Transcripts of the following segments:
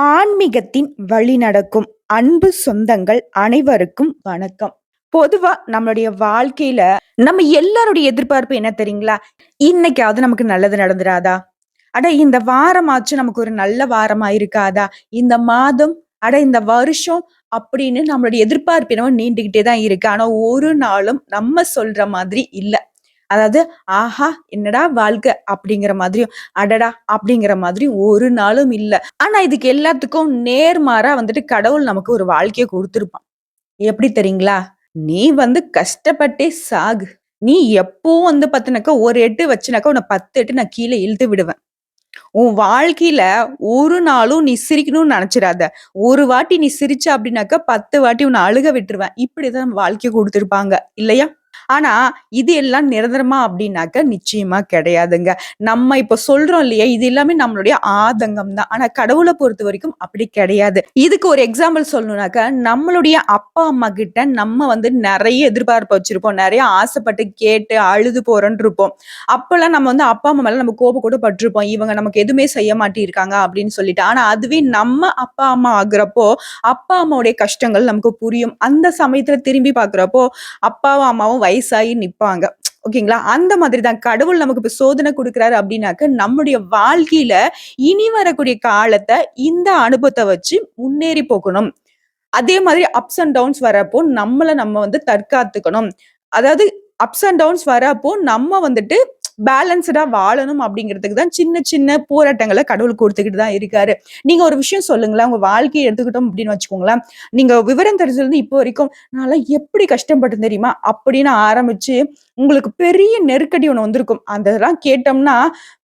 ஆன்மீகத்தின் வழிநடக்கும் அன்பு சொந்தங்கள் அனைவருக்கும் வணக்கம். பொதுவா நம்மளுடைய வாழ்க்கையில நம்ம எல்லாருடைய எதிர்பார்ப்பு என்ன தெரியுங்களா? இன்னைக்காவது நமக்கு நல்லது நடந்துராதா? அட இந்த வாரமாச்சும் நமக்கு ஒரு நல்ல வாரமா இருக்காதா? இந்த மாதம், அட இந்த வருஷம் அப்படின்னு நம்மளுடைய எதிர்பார்ப்பு என்னவோ நீண்டுகிட்டே தான் இருக்கு. ஆனா ஒரு நாளும் நம்ம சொல்ற மாதிரி இல்ல. அதாவது, ஆஹா! என்னடா வாழ்க்கை அப்படிங்கிற மாதிரியும், அடடா! அப்படிங்கிற மாதிரியும் ஒரு நாளும் இல்ல. ஆனா இதுக்கு எல்லாத்துக்கும் நேர்மாறா வந்துட்டு கடவுள் நமக்கு ஒரு வாழ்க்கைய குடுத்திருப்பான். எப்படி தெரியுங்களா? "நீ கஷ்டப்பட்டே சாகு. நீ எப்பவும் பாத்தீனாக்கா, ஒரு எட்டு வச்சுனாக்கா, உன்ன 10 எட்டு நான் கீழ இழுத்து விடுவேன். உன் வாழ்க்கையில ஒரு நாளும் நீ சிரிக்கணும்னு நெனச்சிராத. ஒரு வாட்டி நீ சிரிச்ச அப்படின்னாக்கா, 10 வாட்டி உன்ன அழுக விட்டுருவேன்." இப்படிதான் வாழ்க்கைய குடுத்திருப்பாங்க. இல்லையா? ஆனா, இது எல்லாம் நிரந்தரமா அப்டின்னாக்க நிச்சயமா கிடையாதுங்க. நம்ம இப்ப சொல்றோம் இல்லையா? இது எல்லாமே நம்மளுடைய ஆதங்கம் தான். ஆனா கடவுள பொறுத்தவரைக்கும் அப்படி கிடையாது. இதுக்கு ஒரு எக்ஸாம்பிள் சொல்லணும்னாக்க, நம்மளுடைய அப்பா, அம்மா கிட்ட நம்ம நெறைய எதிர்பார்ப்பு வச்சிருப்போம். நெறைய ஆசைப்பட்டு கேட்டு அழுது போறோம்ன்னு இருப்போம். அப்பலாம் நம்ம அப்பா, அம்மா மேல நம்ம கோபம் கூட பட்டுருப்போம். இவங்க நமக்கு எதுவுமே செய்ய மாட்டியிருக்காங்க அப்படின்னு சொல்லிட்டு. ஆனா அதுவே நம்ம அப்பா, அம்மா ஆகுறப்போ, அப்பா, அம்மாவுடைய கஷ்டங்கள் நமக்கு புரியும். அந்த சமயத்துல திரும்பி பார்க்குறப்போ, அப்பாவும், அம்மாவும் வயசாகி நிப்பாங்க. ஓகேங்களா? அந்த மாதிரி தான் கடவுள் நமக்கு இப்ப சோதனை குடுக்குறாரு அப்டின்னாக்க, நம்முடைய வாழ்க்கையில இனி வரக்கூடிய காலத்த இந்த அனுபவத்த வச்சு முன்னேறி போகணும். அதே மாதிரி அப்ஸ் அண்ட் டவுன்ஸ் வரப்போ நம்மள நம்ம தற்காத்துக்கணும். அதாவது அப்ஸ் அண்ட் டவுன்ஸ் வரப்போ நம்ம பேலன்ஸ்டா வாழணும் அப்படிங்கிறதுக்கு தான் சின்ன சின்ன போராட்டங்கள கடவுள் குடுத்துக்கிட்டு தான் இருக்காரு. நீங்க ஒரு விஷயம் சொல்லுங்களேன். உங்க வாழ்க்கைய எடுத்துக்கிட்டோம் அப்படின்னு வச்சுக்கோங்களேன். நீங்க விவரம் தெரிஞ்சதுலருந்து இப்போ வரைக்கும் நான்லாம் எப்படி கஷ்டப்பட்டேன் தெரியுமா? அப்படின்னு ஆரம்பிச்சு உங்களுக்கு பெரிய நெருக்கடி ஒண்ணு வந்திருக்கும். அதெல்லாம் கேட்டோம்னா,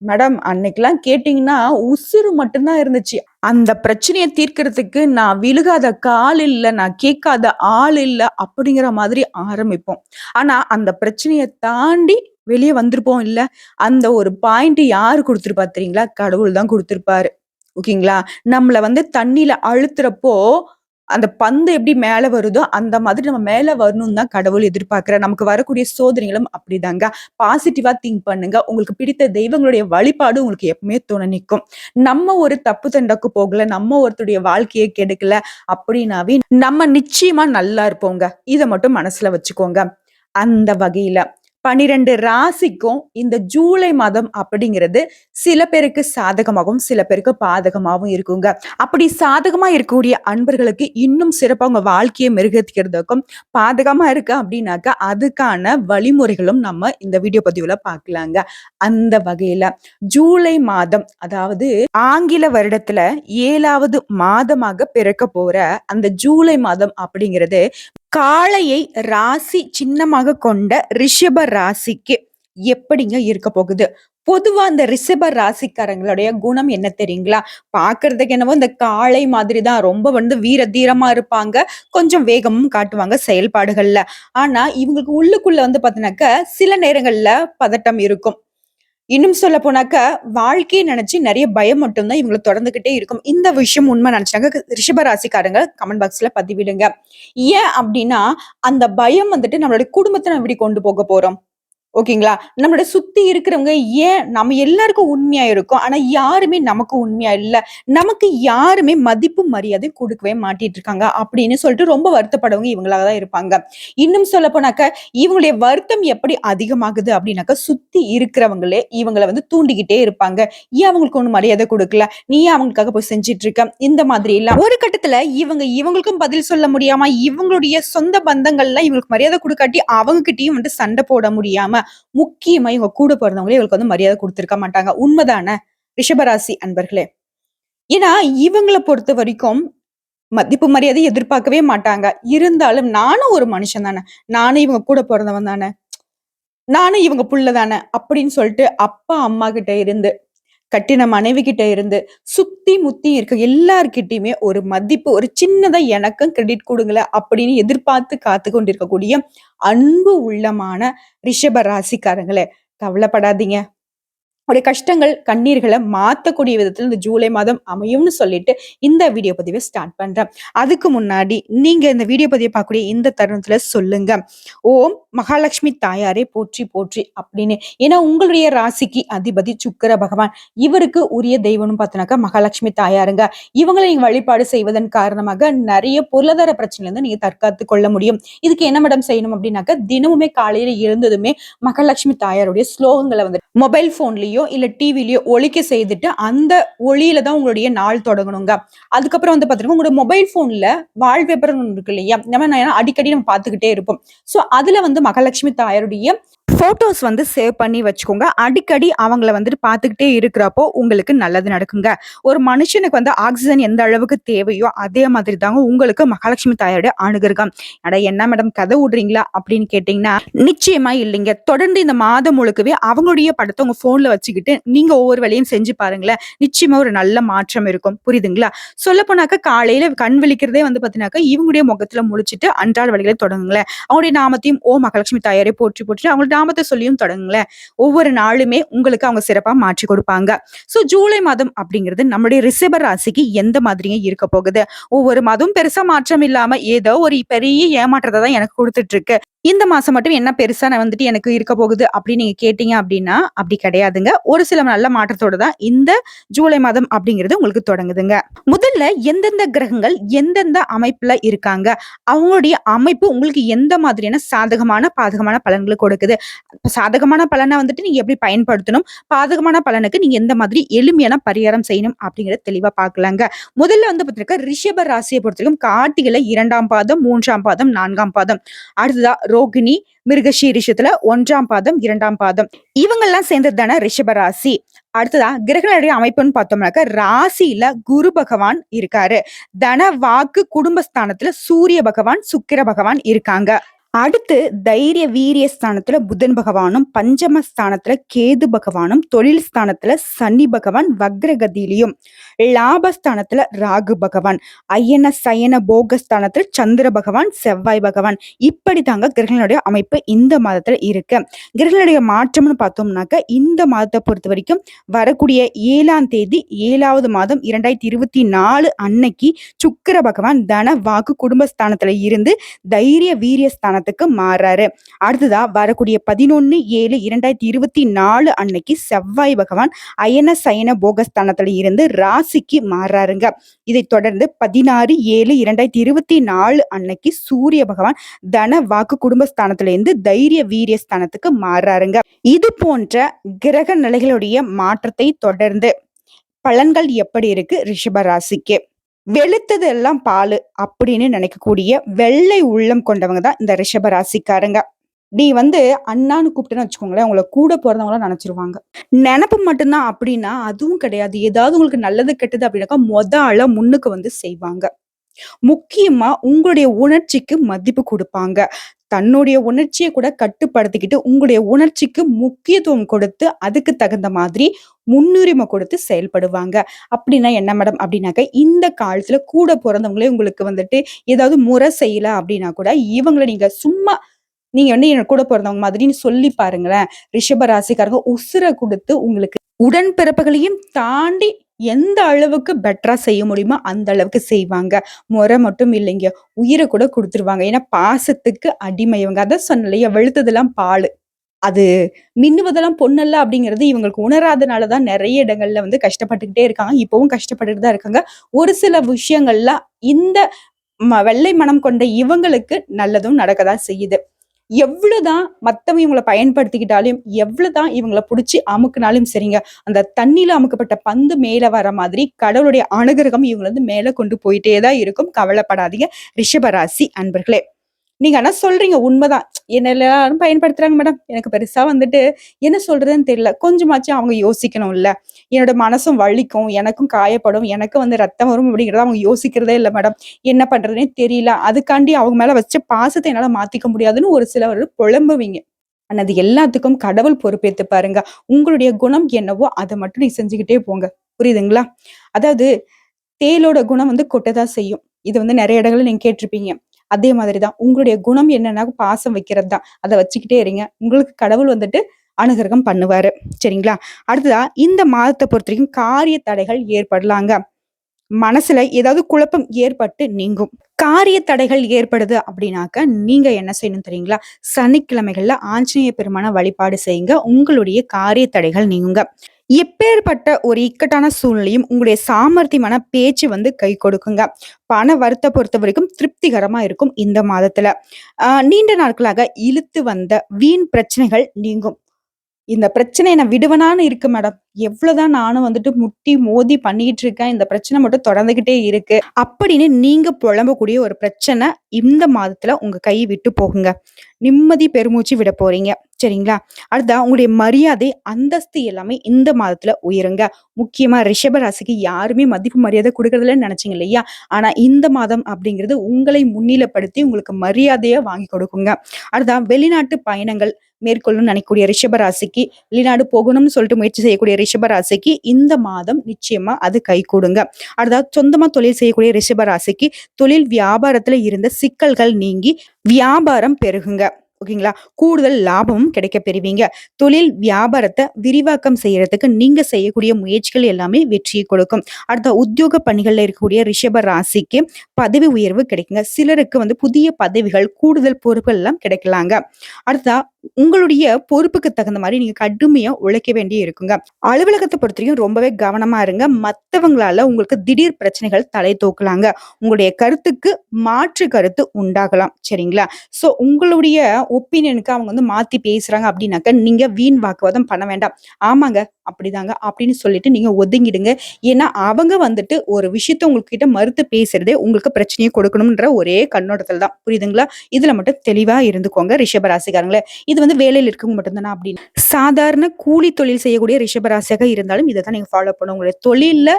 மேடம் அன்னைக்கெல்லாம் கேட்டீங்கன்னா உசுரு மட்டும் தான் இருந்துச்சு. அந்த பிரச்சனைய தீர்க்கிறதுக்கு நான் விழுகாத கால் இல்ல, நான் கேட்காத ஆள் இல்ல அப்படிங்கிற மாதிரி ஆரம்பிப்போம். ஆனா அந்த பிரச்சனைய தாண்டி வெளிய வந்திருப்போம் இல்ல, அந்த ஒரு பாயிண்ட் யாரு குடுத்திருப்பா தெரியுங்களா? கடவுள் தான் குடுத்திருப்பாரு. ஓகேங்களா? நம்மள தண்ணீல அழுத்துறப்போ, அந்த பந்து எப்படி மேல வருதோ, அந்த மாதிரி நம்ம மேல வரணும்னு தான் கடவுள் எதிர்பார்க்கிறார். நமக்கு வரக்கூடிய சோதனைகளும் அப்படிதாங்க. பாசிட்டிவா திங்க் பண்ணுங்க. உங்களுக்கு பிடித்த தெய்வங்களுடைய வழிபாடு உங்களுக்கு எப்பவுமே துணை நிக்கும். நம்ம ஒரு தப்பு தண்டக்கு போகல, நம்ம ஒருத்தருடைய வாழ்க்கைய கெடுக்கல அப்படின்னாவே, நம்ம நிச்சயமா நல்லா இருப்போங்க. இத மட்டும் மனசுல வச்சுக்கோங்க. அந்த வகையில 12 ராசிக்கும் இந்த ஜூலை மாதம் அப்படிங்கிறது சில பேருக்கு சாதகமாகவும், சில பேருக்கு பாதகமாகவும் இருக்குங்க. அப்படி சாதகமா இருக்கக்கூடிய அன்பர்களுக்கு இன்னும் சிறப்பா உங்க வாழ்க்கைய மெருகேத்திக்கிறதுக்கும், பாதகமா இருக்கு அப்படின்னாக்கா, அதுக்கான வழிமுறைகளும் நம்ம இந்த வீடியோ பதிவுல பார்க்கலாங்க. அந்த வகையில ஜூலை மாதம் அதாவது ஆங்கில வருடத்துல 7வது மாதமாக பிறக்க போற அந்த ஜூலை மாதம் அப்படிங்கிறது காளையை ராசி சின்னமாக கொண்ட ரிஷப ராசிக்கு எப்படிங்க இருக்க போகுது? பொதுவா அந்த ரிஷப ராசிக்காரங்களுடைய குணம் என்ன தெரியுங்களா? பார்க்கறதுக்கு என்னவோ இந்த காளை மாதிரி தான். ரொம்ப வீர தீரமா இருப்பாங்க. கொஞ்சம் வேகமும் காட்டுவாங்க செயல்பாடுகள்ல. ஆனா இவங்களுக்கு உள்ளுக்குள்ள பார்த்தீங்கன்னாக்க, சில நேரங்கள்ல பதட்டம் இருக்கும். இன்னும் சொல்ல போனாக்க, வாழ்க்கைய நெனச்சு நெறைய பயம் மட்டும் தான் இவங்கள தொடர்ந்துகிட்டே இருக்கும். இந்த விஷயம் உண்மை நெனச்சாங்க ரிஷப ராசிக்காரங்க கமெண்ட் பாக்ஸ்ல பதிவிடுங்க. ஏன் அப்டின்னா, அந்த பயம் நம்மளுடைய குடும்பத்த நம்ம எப்படி கொண்டு போக போறோம்? ஓகேங்களா? நம்மளோட சுத்தி இருக்கிறவங்க ஏன் நம்ம எல்லாருக்கும் உண்மையா இருக்கோம். ஆனா யாருமே நமக்கு உண்மையா இல்ல. நமக்கு யாருமே மதிப்பு, மரியாதை குடுக்கவே மாட்டிட்டு இருக்காங்க. அப்படின்னு சொல்லிட்டு ரொம்ப வருத்தப்படுறவங்க இவங்களா தான் இருப்பாங்க. இன்னும் சொல்ல போனாக்க, இவங்களுடைய வருத்தம் எப்படி அதிகமாகுது அப்படின்னாக்க, சுத்தி இருக்கிறவங்களே இவங்கள தூண்டிக்கிட்டே இருப்பாங்க. ஏன் அவங்களுக்கு ஒண்ணும் மரியாதை குடுக்கல? நீ ஏன் அவங்களுக்காக போய் செஞ்சுட்டு இருக்க? இந்த மாதிரி எல்லாம். ஒரு கட்டத்துல இவங்களுக்கும் பதில் சொல்ல முடியாம, இவங்களுடைய சொந்த பந்தங்கள்லாம் இவங்களுக்கு மரியாதை குடுக்காட்டி, அவங்க கிட்டயும் சண்டை போட முடியாம, முக்கியமா இவங்க கூட பொறந்தவங்களே இவளுக்கு மரியாதை குடுத்திருக்க மாட்டாங்க. உண்மைதானே? ரிஷபராசி அன்பர்களே. ஏன்னா, இவங்கள பொறுத்தவரைக்கும் மதிப்பு, மரியாதை எதிர்பார்க்கவே மாட்டாங்க. இருந்தாலும் நானும் ஒரு மனுஷன் தானே. நானும் இவங்க கூட பொறந்தவன் தானே. நானும் இவங்க புள்ள தானே. அப்படின்னு சொல்லிட்டு அப்பா, அம்மா கிட்ட இருந்து, கட்டின மனைவி கிட்ட இருந்து, சுத்தி முத்தி இருக்க எல்லார்கிட்டயுமே ஒரு மதிப்பு, ஒரு சின்னதா எனக்கும் கிரெடிட் குடுங்களேன் அப்படின்னு எதிர்பார்த்து காத்து கொண்டிருக்கக்கூடிய அன்பு உள்ளமான ரிஷப ராசிக்காரங்களே, கவலைப்படாதீங்க. உடைய கஷ்டங்கள், கண்ணீர்கள மாத்தக்கூடிய விதத்துல இந்த ஜூலை மாதம் அமையும்னு சொல்லிட்டு இந்த வீடியோ பதிவை ஸ்டார்ட் பண்றேன். அதுக்கு முன்னாடி நீங்க இந்த வீடியோ பதிவை பார்க்கக்கூடிய இந்த தருணத்துல சொல்லுங்க. ஓம் மகாலட்சுமி தாயாரே போற்றி போற்றி அப்படின்னு. ஏன்னா உங்களுடைய ராசிக்கு அதிபதி சுக்கிர பகவான். இவருக்கு உரிய தெய்வம்னு பார்த்தோம்னாக்கா மகாலட்சுமி தாயாருங்க. இவங்களை நீங்க வழிபாடு செய்வதன் காரணமாக நிறைய பொருளாதார பிரச்சனையில இருந்து நீங்க தற்காத்து கொள்ள முடியும். இதுக்கு என்ன மேடம் செய்யணும் அப்படின்னாக்கா, தினமுமே காலையில எழுந்ததுமே மகாலட்சுமி தாயாருடைய ஸ்லோகங்களை வந்து மொபைல் போன்லயோ இல்ல டிவிலயோ ஒலிக்க செய்துட்டு அந்த ஒளியில தான் உங்களுடைய நாள் தொடங்கணுங்க. அதுக்கப்புறம் வந்து பாத்தீங்கன்னா உங்களோட மொபைல் போன்ல வால்பேப்பர் இருக்கு இல்லையா, நம்ம அடிக்கடி நம்ம பார்த்துக்கிட்டே இருப்போம். சோ அதுல வந்து மகாலட்சுமி தாயாருடைய போட்டோஸ் வந்து சேவ் பண்ணி வச்சுக்கோங்க. அடிக்கடி அவங்கள வந்துட்டு பார்த்துக்கிட்டே இருக்கிறப்போ உங்களுக்கு நல்லது நடக்குங்க. ஒரு மனுஷனுக்கு வந்து ஆக்சிஜன் எந்த அளவுக்கு தேவையோ அதே மாதிரி தாங்க உங்களுக்கு மகாலட்சுமி தாயாருடைய அனுகிரகம். அட என்ன மேடம் கதை விடுறீங்களா அப்படின்னு கேட்டீங்கன்னா, நிச்சயமா இல்லைங்க. தொடர்ந்து இந்த மாதம் முழுக்கவே அவங்களுடைய படத்தை உங்க போன்ல வச்சுக்கிட்டு நீங்க ஒவ்வொரு வேலையும் செஞ்சு பாருங்களேன். நிச்சயமா ஒரு நல்ல மாற்றம் இருக்கும். புரியுதுங்களா? சொல்ல போனாக்க காலையில கண் விழிக்கிறதே வந்து பாத்தீங்கன்னாக்கா இவங்களுடைய முகத்துல முழிச்சிட்டு அன்றாட வழிகளை தொடங்குங்களேன். அவங்களுடைய நாமத்தையும் ஓ மகாலட்சுமி தாயாரே போற்றி போற்றி அவங்களுடைய நாமத்தை சொல்லியும் தொடங்குங்களேன். ஒவ்வொரு நாளுமே உங்களுக்கு அவங்க சிறப்பா மாற்றி கொடுப்பாங்க. சோ ஜூலை மாதம் அப்படிங்கிறது நம்முடைய ரிஷப ராசிக்கு எந்த மாதிரியே இருக்க போகுது? ஒவ்வொரு மாதம் பெருசா மாற்றம் இல்லாம ஏதோ ஒரு பெரிய ஏமாற்றத்தை தான் எனக்கு கொடுத்துட்டு இருக்கு. இந்த மாசம் மட்டும் என்ன பெருசா நான் வந்துட்டு எனக்கு இருக்க போகுது அப்படின்னு நீங்க கேட்டீங்க அப்படின்னா அப்படி கிடையாதுங்க. ஒரு சில நல்ல மாற்றத்தோட தான் இந்த ஜூலை மாதம் அப்படிங்கிறது உங்களுக்கு தொடங்குதுங்க. முதல்ல எந்தெந்த கிரகங்கள் எந்தெந்த அமைப்புல இருக்காங்க, அவங்களுடைய அமைப்பு உங்களுக்கு எந்த மாதிரியான சாதகமான பாதகமான பலன்களை கொடுக்குது, சாதகமான பலனை வந்துட்டு நீங்க எப்படி பயன்படுத்தணும், பாதகமான பலனுக்கு நீங்க எந்த மாதிரி எளிமையான பரிகாரம் செய்யணும் அப்படிங்கறத தெளிவா பார்க்கலாங்க. முதல்ல வந்து பாத்தீங்கன்னா ரிஷப ராசியை பொறுத்தவரைக்கும் கார்த்திகையில 2ஆம் பாதம் 3ஆம் பாதம் 4ஆம் பாதம், அடுத்ததா ரோகிணி மிருகசீரிஷத்துல 1ஆம் பாதம் 2ஆம் பாதம், இவங்கெல்லாம் சேர்ந்தது தானே ரிஷப ராசி. அடுத்ததா கிரகங்களுடைய அமைப்புன்னு பார்த்தோம்னாக்க ராசியில குரு பகவான் இருக்காரு. தன வாக்கு குடும்பஸ்தானத்துல சூரிய பகவான் சுக்கிர பகவான் இருக்காங்க. அடுத்து தைரிய வீரிய ஸ்தானத்துல புதன் பகவானும், பஞ்சம ஸ்தானத்துல கேது பகவானும், தொழில் ஸ்தானத்துல சனி பகவான் வக்ரகதியிலையும், லாபஸ்தானத்துல ராகு பகவான், அயன சயன போகஸ்தானத்துல சந்திர பகவான் செவ்வாய் பகவான். இப்படி தாங்க கிரகங்களுடைய அமைப்பு இந்த மாதத்துல இருக்கு. கிரகங்களுடைய மாற்றம்னு பார்த்தோம்னாக்க இந்த மாதத்தை பொறுத்த வரைக்கும் வரக்கூடிய 7ஆம் தேதி 7வது மாதம் 2024 அன்னைக்கு சுக்கிர பகவான் தன வாக்கு குடும்பஸ்தானத்துல இருந்து தைரிய வீரிய ஸ்தானத்துக்கு மாறாரு. அடுத்ததா வரக்கூடிய 11/7/2024 அன்னைக்கு செவ்வாய் பகவான் அயன சயன போகஸ்தானத்துல இருந்து ராசிக்கு மாறாருங்க. இதை தொடர்ந்து 16/7/2024 அன்னைக்கு சூரிய பகவான் தன வாக்கு குடும்பஸ்தானத்துல இருந்து தைரிய வீரிய ஸ்தானத்துக்கு மாறாருங்க. இது போன்ற கிரக நிலைகளுடைய மாற்றத்தை தொடர்ந்து பலன்கள் எப்படி இருக்கு ரிஷப ராசிக்கு? வெளுத்தது எல்லாம் பாலு அப்படின்னு நினைக்கக்கூடிய வெள்ளை உள்ளம் கொண்டவங்க தான் இந்த ரிஷப ராசிக்காரங்க. நீ வந்து அண்ணான்னு கூப்பிட்டேன்னு வச்சுக்கோங்களேன், உங்களை கூட பிறந்தவங்களா நினைச்சிருவாங்க. நினப்பு மட்டும்தான் அப்படின்னா அதுவும் கிடையாது. ஏதாவது உங்களுக்கு நல்லது கெட்டது அப்படின்னாக்கா ஆளா முன்னுக்கு வந்து செய்வாங்க. முக்கியமா உங்களுடைய உணர்ச்சிக்கு மதிப்பு கொடுப்பாங்க. தன்னுடைய உணர்ச்சியை கூட கட்டுப்படுத்திக்கிட்டு உங்களுடைய உணர்ச்சிக்கு முக்கியத்துவம் கொடுத்து அதுக்கு தகுந்த மாதிரி முன்னுரிமை கொடுத்து செயல்படுவாங்க. அப்படின்னா என்ன மேடம் அப்படின்னாக்க, இந்த காலத்துல கூட பிறந்தவங்களே உங்களுக்கு வந்துட்டு ஏதாவது முறை செய்யல அப்படின்னா கூட இவங்களை நீங்க சும்மா நீங்க வந்து என்ன கூட பிறந்தவங்க மாதிரின்னு சொல்லி பாருங்களேன். ரிஷப ராசிக்காரங்க உசுரை கொடுத்து உங்களுக்கு உடன்பிறப்புகளையும் தாண்டி எந்த அளவுக்கு பெட்டரா செய்ய முடியுமோ அந்த அளவுக்கு செய்வாங்க. முறை மட்டும் இல்லைங்க, உயிரை கூட கொடுத்துருவாங்க. ஏன்னா பாசத்துக்கு அடிமையவங்க. அதான் சொன்னலையா, வெளுத்ததெல்லாம் பாலு. அது மின்னுவதெல்லாம் பொண்ணல்ல அப்படிங்கிறது இவங்களுக்கு உணராதனாலதான் நிறைய இடங்கள்ல வந்து கஷ்டப்பட்டுக்கிட்டே இருக்காங்க. இப்பவும் கஷ்டப்பட்டுட்டு தான் இருக்காங்க. ஒரு சில விஷயங்கள்ல இந்த வெள்ளை மனம் கொண்ட இவங்களுக்கு நல்லதும் நடக்கதான் செய்யுது. எவ்வளவுதான் மத்தவங்க இவங்களை பயன்படுத்திக்கிட்டாலும், எவ்வளவுதான் இவங்களை புடிச்சு அமுக்குனாலும் சரிங்க, அந்த தண்ணியில அமுக்கப்பட்ட பந்து மேல வர மாதிரி கடவுளுடைய அனுகிரகம் இவங்களை வந்து மேல கொண்டு போயிட்டேதான் இருக்கும். கவலைப்படாதீங்க ரிஷபராசி அன்பர்களே. நீங்க ஆனா சொல்றீங்க உண்மைதான். என்ன எல்லாரும் பயன்படுத்துறாங்க மேடம். எனக்கு பெருசா வந்துட்டு என்ன சொல்றதுன்னு தெரியல. கொஞ்சமாச்சும் அவங்க யோசிக்கணும்ல. என்னோட மனசும் வலிக்கும், எனக்கும் காயப்படும், எனக்கும் வந்து ரத்தம் வரும் அப்படிங்கிறத அவங்க யோசிக்கிறதே இல்லை மேடம். என்ன பண்றதுனே தெரியல. அதுக்காண்டி அவங்க மேல வச்ச பாசத்தை என்னால மாத்திக்க முடியாதுன்னு ஒரு சிலர் புலம்புவீங்க. ஆனா அது எல்லாத்துக்கும் கடவுள் பொறுப்பேத்து பாருங்க. உங்களுடைய குணம் என்னவோ அதை மட்டும் நீ செஞ்சுக்கிட்டே போங்க. புரியுதுங்களா? அதாவது தேளோட குணம் வந்து கொட்டதான் செய்யும். இது வந்து நிறைய இடங்கள்ல நீங்க கேட்டிருப்பீங்க. அதே மாதிரிதான் உங்களுடைய குணம் என்னன்னா பாசம் வைக்கிறது தான். அதை வச்சுக்கிட்டே இருங்க. உங்களுக்கு கடவுள் வந்துட்டு அனுகிரகம் பண்ணுவாரு. சரிங்களா? அடுத்ததா இந்த மாதத்த பொறுத்தவரைக்கும் காரிய தடைகள் ஏற்படலாங்க. மனசுல ஏதாவது குழப்பம் ஏற்பட்டு நீங்கும். காரிய தடைகள் ஏற்படுது அப்படின்னாக்க, நீங்க என்ன செய்யணும் தெரியுங்களா? சனிக்கிழமைகள்ல ஆஞ்சநேய பெருமான வழிபாடு செய்யுங்க. உங்களுடைய காரிய தடைகள் நீங்குங்க. எப்பேர்ப்பட்ட ஒரு இக்கட்டான சூழ்நிலையும் உங்களுடைய சாமர்த்தியமான பேச்சு வந்து கை கொடுக்குங்க. பண வரத்த பொறுத்தவரைக்கும் திருப்திகரமா இருக்கும் இந்த மாதத்துல. நீண்ட நாட்களாக இழுத்து வந்த வீண் பிரச்சனைகள் நீங்கும். இந்த பிரச்சனைய நான் விடுவேனான்னு இருக்கு மேடம். எவ்வளவுதான் நானும் வந்துட்டு முட்டி மோதி பண்ணிட்டு இருக்கேன். இந்த பிரச்சனை மட்டும் தொடர்ந்துகிட்டே இருக்கு. அப்படின்னு நீங்க புலம்பக்கூடிய ஒரு பிரச்சனை இந்த மாதத்துல உங்க கை விட்டு போகுங்க. நிம்மதி பெருமூச்சு விட போறீங்க. சரிங்களா? அடுத்தா உங்களுடைய மரியாதை, அந்தஸ்து எல்லாமே இந்த மாதத்துல உயருங்க. முக்கியமா ரிஷப ராசிக்கு யாருமே மதிப்பு மரியாதை குடுக்கறதில்லன்னு நெனச்சீங்க இல்லையா? ஆனா இந்த மாதம் அப்படிங்கிறது உங்களை முன்னிலைப்படுத்தி உங்களுக்கு மரியாதைய வாங்கி கொடுக்குங்க. அடுத்தா வெளிநாட்டு பயணங்கள் மேற்கொள்ளணும்னு நினைக்கக்கூடிய ரிஷப ராசிக்கு, வெளிநாடு போகணும்னு சொல்லிட்டு முயற்சி செய்யக்கூடிய ரிஷப ராசிக்கு இந்த மாதம் நிச்சயமா அது கைகூடுங்க. அடுத்தது சொந்தமா தொழில் செய்யக்கூடிய ரிஷப ராசிக்கு தொழில் வியாபாரத்துல இருந்த சிக்கல்கள் நீங்கி வியாபாரம் பெருகுங்க. ஓகேங்களா? கூடுதல் லாபமும் கிடைக்க பெறுவீங்க. தொழில் வியாபாரத்தை விரிவாக்கம் செய்யறதுக்கு நீங்க செய்யக்கூடிய முயற்சிகள் எல்லாமே வெற்றியை கொடுக்கும். அடுத்த உத்தியோக பணிகள்ல இருக்கக்கூடிய ரிஷப ராசிக்கு பதவி உயர்வு கிடைக்குங்க. சிலருக்கு வந்து புதிய பதவிகள், கூடுதல் பொறுப்புகள் எல்லாம் கிடைக்கலாங்க. அடுத்ததா உங்களுடைய பொறுப்புக்கு தகுந்த மாதிரி நீங்க கடுமையா உழைக்க வேண்டிய இருக்குங்க. அலுவலகத்தை பொறுத்தவரைக்கும் ரொம்பவே கவனமா இருங்க. மத்தவங்களால உங்களுக்கு திடீர் பிரச்சனைகள் தலை தூக்கலாங்க. உங்களுடைய கருத்துக்கு மாற்று கருத்து உண்டாகலாம். சரிங்களா? சோ உங்களுடைய ஒப்பீனியனுக்கு அவங்க வந்து மாத்தி பேசுறாங்க அப்படின்னாக்க, நீங்க வீண் வாக்குவாதம் பண்ண வேண்டாம். ஆமாங்க, அப்படிதாங்க அப்படின்னு சொல்லிட்டு நீங்க ஒதுங்கிடுங்க. ஏன்னா அவங்க வந்துட்டு ஒரு விஷயத்த உங்ககிட்ட மறுத்து பேசுறதே உங்களுக்கு பிரச்சனையை கொடுக்கணும்ன்ற ஒரே கண்ணோட்டத்துல தான். புரியுதுங்களா? இதுல மட்டும் தெளிவா இருந்துக்கோங்க ரிஷப ராசிக்காரங்களே. இது வந்து வேலையில இருக்கவங்க மட்டும்தானா அப்படின்னு சாதாரண கூலி தொழில் செய்யக்கூடிய ரிஷப ராசியாக இருந்தாலும் இதை தான் நீங்க ஃபாலோ பண்ணுங்க. உங்களுடைய தொழில்ல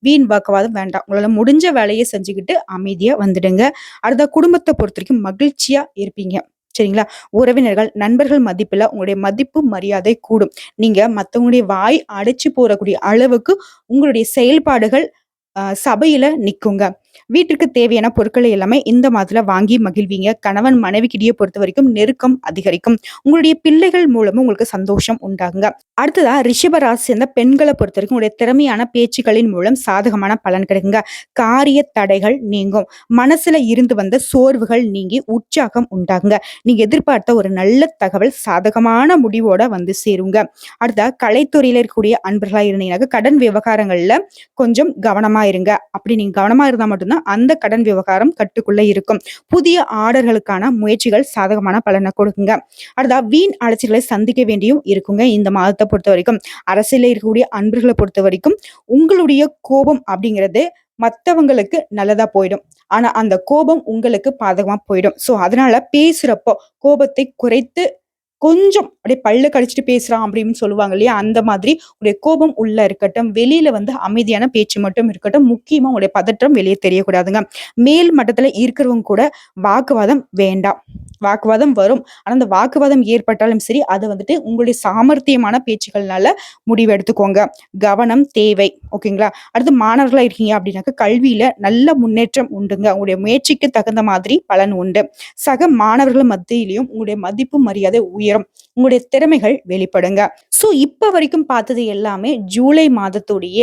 வீண் வாக்குவாதம் வேண்டாம். உங்களால முடிஞ்ச வேலையை செஞ்சுக்கிட்டு அமைதியா வந்துடுங்க. அடுத்த குடும்பத்தை பொறுத்த வரைக்கும் மகிழ்ச்சியா இருப்பீங்க. சரிங்களா? உறவினர்கள், நண்பர்கள் மதிப்புல உங்களுடைய மதிப்பு, மரியாதை கூடும். நீங்க மத்தவங்களுடைய வாய் அடைச்சு போறக்கூடிய அளவுக்கு உங்களுடைய செயல்பாடுகள் சபையில நிக்குங்க. வீட்டிற்கு தேவையான பொருட்களை எல்லாமே இந்த மாதத்துல வாங்கி மகிழ்வீங்க. கணவன் மனைவிக்கிடையே பொறுத்த வரைக்கும் நெருக்கம் அதிகரிக்கும். உங்களுடைய பிள்ளைகள் மூலமும் உங்களுக்கு சந்தோஷம் உண்டாகுங்க. அடுத்ததா ரிஷப ராசி சேர்ந்த பெண்களை பொறுத்த வரைக்கும் உங்களுடைய திறமையான பேச்சுக்களின் மூலம் சாதகமான பலன் கிடைக்குங்க. காரிய தடைகள் நீங்கும். மனசுல இருந்து வந்த சோர்வுகள் நீங்கி உற்சாகம் உண்டாகுங்க. நீங்க எதிர்பார்த்த ஒரு நல்ல தகவல் சாதகமான முடிவோட வந்து சேருங்க. அடுத்த கலைத்துறையில இருக்கக்கூடிய அன்பர்களா இருந்தீங்கன்னா கடன் விவகாரங்கள்ல கொஞ்சம் கவனமா இருங்க. அப்படி நீங்க கவனமா இருந்தா மட்டும்தான் அந்த கடன் விவகாரம் கட்டுக்குள்ள இருக்கும். புதிய ஆர்டர்களுக்கான முயற்சிகள் சாதகமான பலனை கொடுக்குங்க. அடுத்தா வீண் அலைச்சல்களை சந்திக்க வேண்டியும் இருக்குங்க. இந்த மாதத்தை பொறுத்த வரைக்கும் அரசியல இருக்கக்கூடிய அன்பர்களை பொறுத்த வரைக்கும் உங்களுடைய கோபம் அப்படிங்கிறது மத்தவங்களுக்கு நல்லதா போயிடும். ஆனா அந்த கோபம் உங்களுக்கு பாதகமா போயிடும். சோ அதனால பேசுறப்போ கோபத்தை குறைத்து கொஞ்சம் அப்படியே பல்ல கடிச்சிட்டு பேசுறான் அப்படின்னு சொல்லுவாங்க இல்லையா? அந்த மாதிரி உங்களுடைய கோபம் உள்ள இருக்கட்டும். வெளியில வந்து அமைதியான பேச்சு மட்டும் இருக்கட்டும். முக்கியமா உங்களுடைய பதற்றம் வெளியே தெரியக்கூடாதுங்க. மேல் மட்டத்துல இருக்கிறவங்க கூட வாக்குவாதம் வேண்டாம். வாக்குவாதம் வரும். ஆனா அந்த வாக்குவாதம் ஏற்பட்டாலும் சரி, அது வந்துட்டு உங்களுடைய சாமர்த்தியமான பேச்சுக்கள்னால முடிவு எடுத்துக்கோங்க. கவனம் தேவை. ஓகேங்களா? அடுத்து மாணவர்களா இருக்கீங்க அப்படின்னாக்க கல்வியில நல்ல முன்னேற்றம் உண்டுங்க. உங்களுடைய முயற்சிக்கு தகுந்த மாதிரி பலன் உண்டு. சக மாணவர்கள் மத்தியிலையும் உங்களுடைய மதிப்பு மரியாதை உயரும். உங்களுடைய திறமைகள் வெளிப்படுங்க. சோ இப்ப வரைக்கும் பார்த்தது எல்லாமே ஜூலை மாதத்துடைய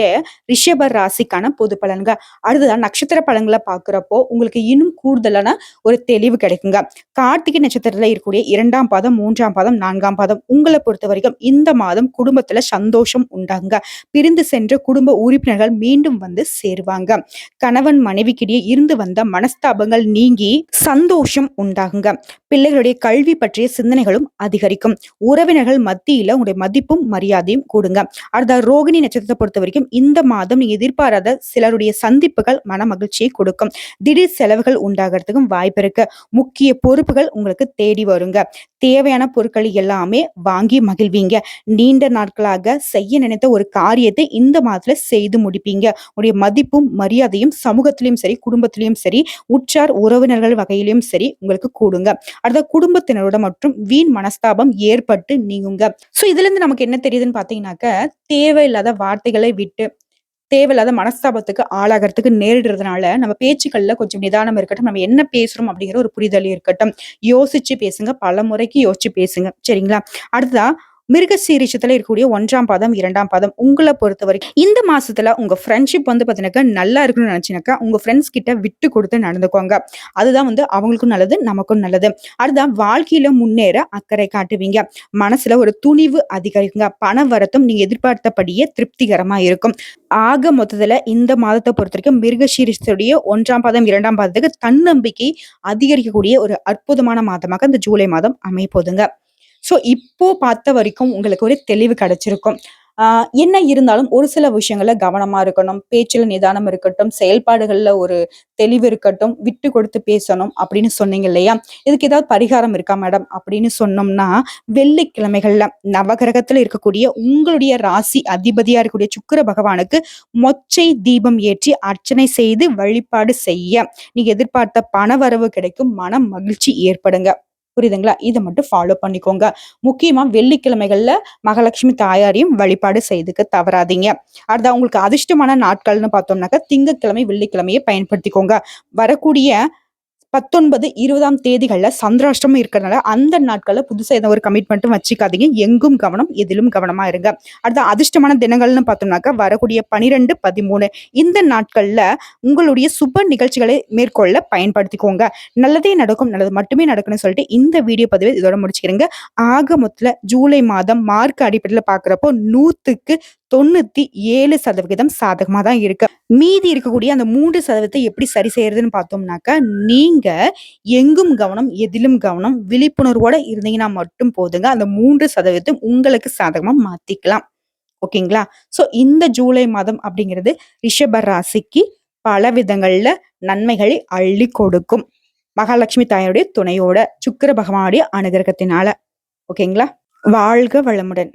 ரிஷப ராசிக்கான பொது பலன்க. அடுத்ததான் நட்சத்திர பலன்களை பாக்குறப்போ உங்களுக்கு இன்னும் கூடுதலான ஒரு தெளிவு கிடைக்குங்க. கார்த்திகை நட்சத்திரத்துல இருக்கக்கூடிய 2ஆம் பாதம், 3ஆம் பாதம், 4ஆம் பாதம் உங்களை பொறுத்த வரைக்கும் இந்த மாதம் குடும்பத்துல சந்தோஷம் உண்டாங்க. பிரிந்து சென்ற குடும்ப உறுப்பினர்கள் மீண்டும் வந்து சேருவாங்க. கணவன் மனைவிக்கிடையே இருந்து வந்த மனஸ்தாபங்கள் நீங்கி சந்தோஷம் உண்டாகுங்க. பிள்ளைகளுடைய கல்வி பற்றிய சிந்தனைகளும் அதிகரிக்கும். உறவினர்கள் மத்தியில உங்களுடைய மதிப்பும் மரியாதையும் கூடுங்க. அடுத்த ரோகிணி நட்சத்திரத்தை பொறுத்த வரைக்கும் இந்த மாதம் நீங்க எதிர்பாராத சிலருடைய சந்திப்புகள் மன மகிழ்ச்சியை கொடுக்கும். திடீர் செலவுகள் உண்டாகிறதுக்கும் வாய்ப்பு இருக்கு. முக்கிய பொறுப்புகள் உங்களுக்கு தேடி வருங்க. தேவையான பொருட்கள் எல்லாமே வாங்கி மகிழ்வீங்க. நீண்ட நாட்களாக செய்ய நினைத்த ஒரு காரியத்தை இந்த மாதத்துல செய்து முடிப்பீங்க. உங்களுடைய மதிப்பும் மரியாதையும் சமூகத்திலும் சரி, குடும்பத்திலும் சரி, உற்றார் உறவினர்கள் வகையிலும் சரி உங்களுக்கு கூடுங்க. அடுத்த குடும்பத்தினரோட மற்றும் வீண் மனஸ்தாபம் ஏற்பட்டு நீங்குங்க. சோ இதுல இருந்து நமக்கு என்ன தெரியுதுன்னு பாத்தீங்கன்னாக்க, தேவையில்லாத வார்த்தைகளை விட்டு தேவையில்லாத மனஸ்தாபத்துக்கு ஆளாகிறதுக்கு நேரிடுறதுனால நம்ம பேச்சுக்கள்ல கொஞ்சம் நிதானம் இருக்கட்டும். நம்ம என்ன பேசுறோம் அப்படிங்கிற ஒரு புரிதல் இருக்கட்டும். யோசிச்சு பேசுங்க. பல முறைக்கு யோசிச்சு பேசுங்க. சரிங்களா? அடுத்ததா மிருகசீரிஷத்துல இருக்கக்கூடிய 1ஆம் பாதம், 2ஆம் பாதம் உங்கள பொறுத்தவரைக்கும் இந்த மாசத்துல உங்க ஃப்ரெண்ட்ஷிப் வந்து பார்த்தீங்கன்னாக்கா நல்லா இருக்கணும்னு நினைச்சீங்கன்னாக்கா, உங்க ஃப்ரெண்ட்ஸ் கிட்ட விட்டு கொடுத்து நடந்துக்கோங்க. அதுதான் வந்து அவங்களுக்கும் நல்லது, நமக்கும் நல்லது. அடுத்ததான் வாழ்க்கையில முன்னேற அக்கறை காட்டுவீங்க. மனசுல ஒரு துணிவு அதிகரிக்குங்க. பண வரத்தும் நீங்க எதிர்பார்த்தபடியே திருப்திகரமா இருக்கும். ஆக மொத்தத்துல இந்த மாதத்த பொறுத்தவரைக்கும் மிருகசீரிஷத்துடைய 1ஆம் பாதம், 2ஆம் பாதத்துக்கு தன்னம்பிக்கை அதிகரிக்கக்கூடிய ஒரு அற்புதமான மாதமாக இந்த ஜூலை மாதம் அமையப்போதுங்க. ஸோ இப்போ பார்த்த வரைக்கும் உங்களுக்கு ஒரு தெளிவு கிடைச்சிருக்கும். என்ன இருந்தாலும் ஒரு சில விஷயங்கள்ல கவனமா இருக்கணும். பேச்சுல நிதானம் இருக்கட்டும், செயல்பாடுகள்ல ஒரு தெளிவு இருக்கட்டும், விட்டு கொடுத்து பேசணும் அப்படின்னு சொன்னீங்க இல்லையா? இதுக்கு ஏதாவது பரிகாரம் இருக்கா மேடம்? அப்படின்னு சொன்னோம்னா, வெள்ளிக்கிழமைகள்ல நவகிரகத்துல இருக்கக்கூடிய உங்களுடைய ராசி அதிபதியா இருக்கக்கூடிய சுக்கிர பகவானுக்கு மொச்சை தீபம் ஏற்றி அர்ச்சனை செய்து வழிபாடு செய்ய நீங்க எதிர்பார்த்த பணவரவு கிடைக்கும். மன மகிழ்ச்சி ஏற்படுங்க. புரியுதுங்களா? இத மட்டும் ஃபாலோ பண்ணிக்கோங்க. முக்கியமா வெள்ளிக்கிழமைகள்ல மகாலட்சுமி தாயாரையும் வழிபாடு செய்துக்க தவறாதீங்க. அடுத்து உங்களுக்கு அதிர்ஷ்டமான நாட்கள்னு பார்த்தோம்னாக்கா, திங்கட்கிழமை, வெள்ளிக்கிழமையை பயன்படுத்திக்கோங்க. வரக்கூடிய 19, 20ஆம் தேதிகள்ல சந்திராஷ்டமம் இருக்கிறதுனால, அந்த நாட்கள்ல புதுசா எந்த ஒரு கமிட்மெண்ட்டும் வச்சுக்காதீங்க. எங்கும் கவனம், எதிலும் கவனமா இருங்க. அடுத்த அதிர்ஷ்டமான தினங்கள்னு பார்த்தோம்னாக்கா, வரக்கூடிய 12, 13 இந்த நாட்கள்ல உங்களுடைய சுப நிகழ்ச்சிகளை மேற்கொள்ள பயன்படுத்திக்கோங்க. நல்லதே நடக்கும், நல்லது மட்டுமே நடக்கும்னு சொல்லிட்டு இந்த வீடியோ பதிவை இதோட முடிச்சுக்கிறேங்க. ஆக மொத்தத்துல ஜூலை மாதம் மார்க் அடிப்படையில பார்க்குறப்போ 100க்கு 97% சாதகமா தான் இருக்கு. மீதி இருக்கக்கூடிய அந்த 3% எப்படி சரி செய்யறதுன்னு பார்த்தோம்னாக்கா, நீங்க எங்கும் கவனம், எதிலும் கவனம், விழிப்புணர்வோட இருந்தீங்கன்னா மட்டும் போதுங்க. அந்த 3% உங்களுக்கு சாதகமா மாத்திக்கலாம். ஓகேங்களா? ஸோ இந்த ஜூலை மாதம் அப்படிங்கிறது ரிஷப ராசிக்கு பல விதங்கள்ல நன்மைகளை அள்ளி கொடுக்கும். மகாலட்சுமி தாயாருடைய துணையோட, சுக்கிர பகவானுடைய அனுகிரகத்தினால. ஓகேங்களா? வாழ்க வளமுடன்.